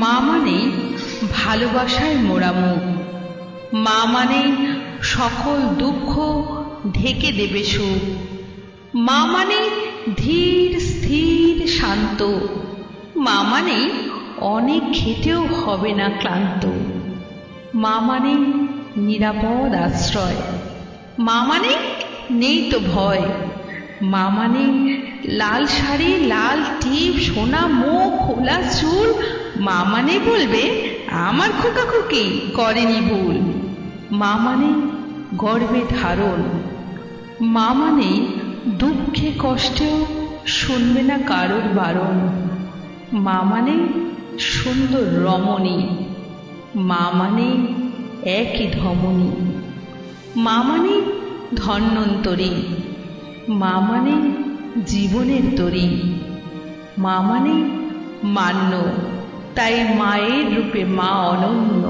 মা মানে ভালোবাসায় মোড়া মুখ, মা মানে সকল দুঃখ ঢেকে দেবে সুখ, মা মানে ধীর স্থির শান্ত, মা মানে অনেক খেটেও হবে না ক্লান্ত, মা মানে নিরাপদ আশ্রয়, মা মানে নেই তো ভয়, মা মানে লাল শাড়ি লাল টিপ সোনা মুখ খোলা চুল, মা মানে বলবে আমার খোকা খুকি করেনি ভুল, মা মানে গর্বে ধারণ, মা মানে দুঃখে কষ্টেও শুনবে না কারোর বারণ, মা মানে সুন্দর রমণী, মা মানে একই ধমনী, মা মানে ধন্বন্তরী, মা মানে জীবনের তরী, মা মানে মান্য, তাই মায়ের রূপে মা অনন্য।